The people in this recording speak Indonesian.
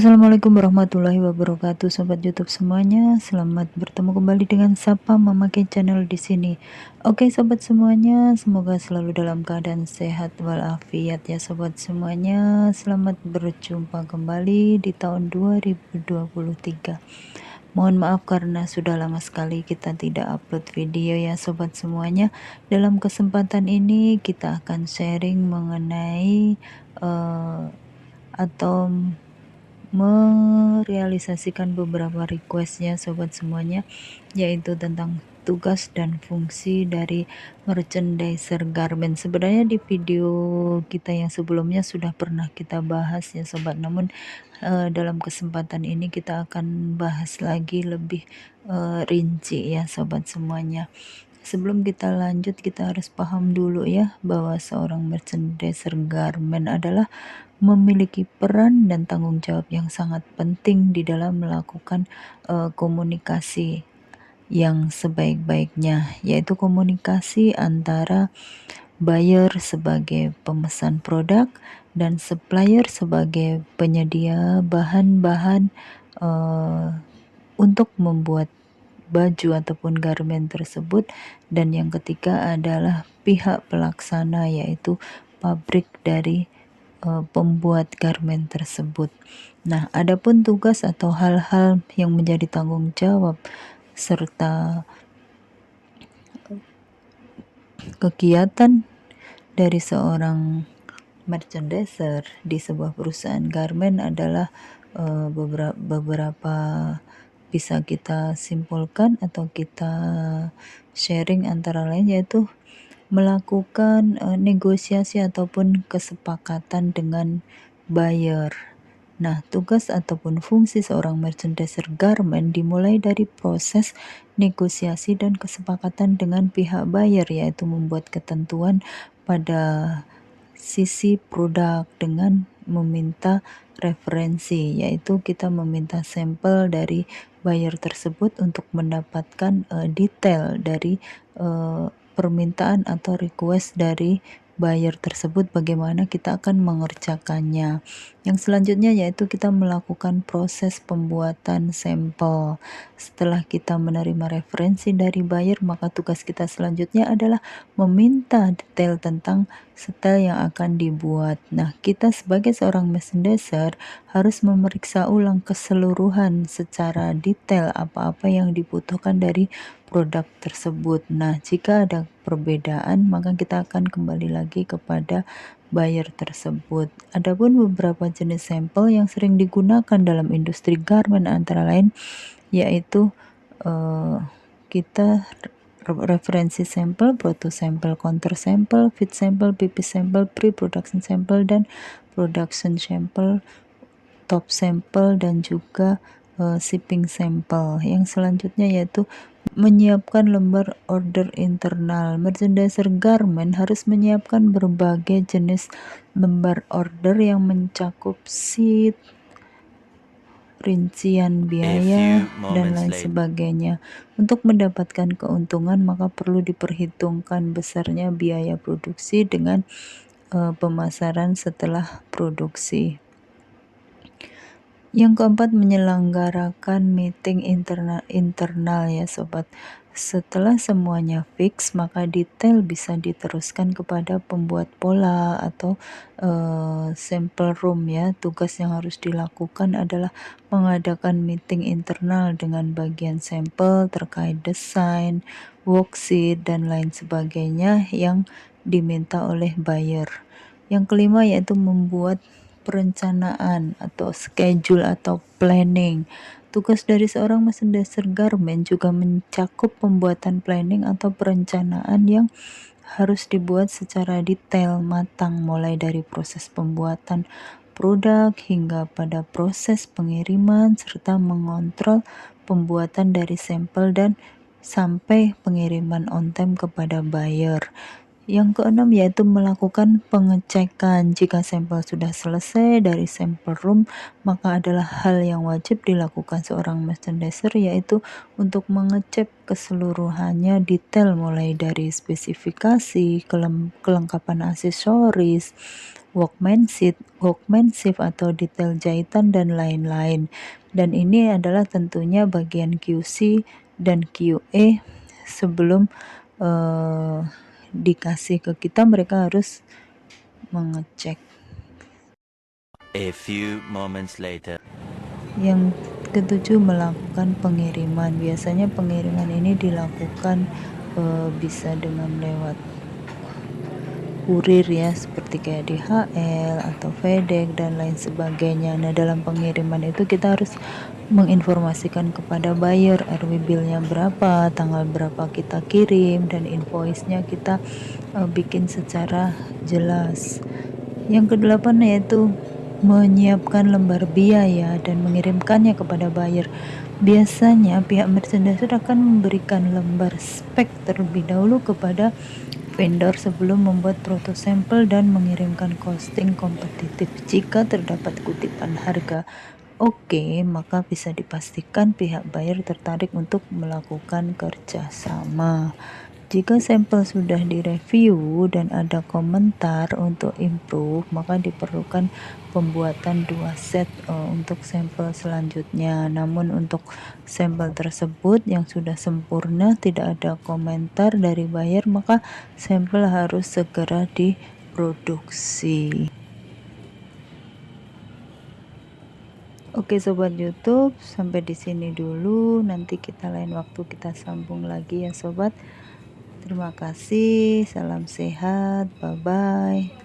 Assalamualaikum warahmatullahi wabarakatuh, sobat YouTube semuanya. Selamat bertemu kembali dengan Sapa memakai channel di sini. Oke, sobat semuanya, semoga selalu dalam keadaan sehat walafiat ya, sobat semuanya. Selamat berjumpa kembali di tahun 2023. Mohon maaf karena sudah lama sekali kita tidak upload video ya, sobat semuanya. Dalam kesempatan ini kita akan sharing mengenai atau merealisasikan beberapa requestnya sobat semuanya, yaitu tentang tugas dan fungsi dari merchandiser garment. Sebenarnya di video kita yang sebelumnya sudah pernah kita bahas ya sobat, namun dalam kesempatan ini kita akan bahas lagi lebih rinci ya sobat semuanya. Sebelum kita lanjut, kita harus paham dulu ya bahwa seorang merchandiser garment adalah memiliki peran dan tanggung jawab yang sangat penting di dalam melakukan komunikasi yang sebaik-baiknya, yaitu komunikasi antara buyer sebagai pemesan produk dan supplier sebagai penyedia bahan-bahan untuk membuat baju ataupun garment tersebut, dan yang ketiga adalah pihak pelaksana, yaitu pabrik dari pembuat garment tersebut. Nah, adapun tugas atau hal-hal yang menjadi tanggung jawab serta kegiatan dari seorang merchandiser di sebuah perusahaan garment adalah beberapa bisa kita simpulkan atau kita sharing, antara lain yaitu melakukan negosiasi ataupun kesepakatan dengan buyer. Nah, tugas ataupun fungsi seorang merchandiser garment dimulai dari proses negosiasi dan kesepakatan dengan pihak buyer, yaitu membuat ketentuan pada sisi produk dengan meminta referensi, yaitu kita meminta sampel dari buyer tersebut untuk mendapatkan detail dari permintaan atau request dari buyer tersebut, bagaimana kita akan mengerjakannya. Yang selanjutnya yaitu kita melakukan proses pembuatan sampel. Setelah kita menerima referensi dari buyer, maka tugas kita selanjutnya adalah meminta detail tentang setel yang akan dibuat. Nah, kita sebagai seorang merchandiser harus memeriksa ulang keseluruhan secara detail apa-apa yang dibutuhkan dari produk tersebut. Nah, jika ada perbedaan, maka kita akan kembali lagi kepada buyer tersebut. Adapun beberapa jenis sampel yang sering digunakan dalam industri garment antara lain yaitu kita referensi sampel, proto sampel, counter sampel, fit sampel, PP sampel, pre-production sampel, dan production sampel, top sampel, dan juga shipping sampel. Yang selanjutnya yaitu menyiapkan lembar order internal. Merchandiser garment harus menyiapkan berbagai jenis lembar order yang mencakup sheet, rincian biaya, dan lain sebagainya. Untuk mendapatkan keuntungan, maka perlu diperhitungkan besarnya biaya produksi dengan pemasaran setelah produksi. Yang keempat, menyelenggarakan meeting internal ya sobat. Setelah semuanya fix, maka detail bisa diteruskan kepada pembuat pola atau sampel room ya. Tugas yang harus dilakukan adalah mengadakan meeting internal dengan bagian sampel terkait desain, worksheet, dan lain sebagainya yang diminta oleh buyer. Yang kelima yaitu membuat perencanaan atau schedule atau planning. Tugas dari seorang merchandiser garment juga mencakup pembuatan planning atau perencanaan yang harus dibuat secara detail matang, mulai dari proses pembuatan produk hingga pada proses pengiriman, serta mengontrol pembuatan dari sampel dan sampai pengiriman on time kepada buyer. Yang keenam yaitu melakukan pengecekan. Jika sampel sudah selesai dari sampel room, maka adalah hal yang wajib dilakukan seorang merchandiser yaitu untuk mengecek keseluruhannya detail mulai dari spesifikasi, kelengkapan aksesoris, workmanship atau detail jahitan dan lain-lain. Dan ini adalah tentunya bagian QC dan QA sebelum dikasih ke kita, mereka harus mengecek. A few moments later. Yang ketujuh, melakukan pengiriman. Biasanya pengiriman ini dilakukan bisa dengan lewat kurir ya, seperti kayak DHL atau FedEx dan lain sebagainya. Nah, dalam pengiriman itu kita harus menginformasikan kepada buyer RW bill-nya berapa, tanggal berapa kita kirim, dan invoice-nya kita bikin secara jelas. Yang kedelapan yaitu menyiapkan lembar biaya dan mengirimkannya kepada buyer. Biasanya pihak merchandiser akan memberikan lembar spek terlebih dahulu kepada vendor sebelum membuat proto sampel dan mengirimkan costing kompetitif. Jika terdapat kutipan harga oke, maka bisa dipastikan pihak buyer tertarik untuk melakukan kerjasama. Jika sampel sudah direview dan ada komentar untuk improve, maka diperlukan pembuatan 2 set untuk sampel selanjutnya. Namun untuk sampel tersebut yang sudah sempurna, tidak ada komentar dari buyer, maka sampel harus segera diproduksi. Oke sobat YouTube, sampai di sini dulu. Nanti kita lain waktu kita sambung lagi ya sobat. Terima kasih, salam sehat, bye-bye.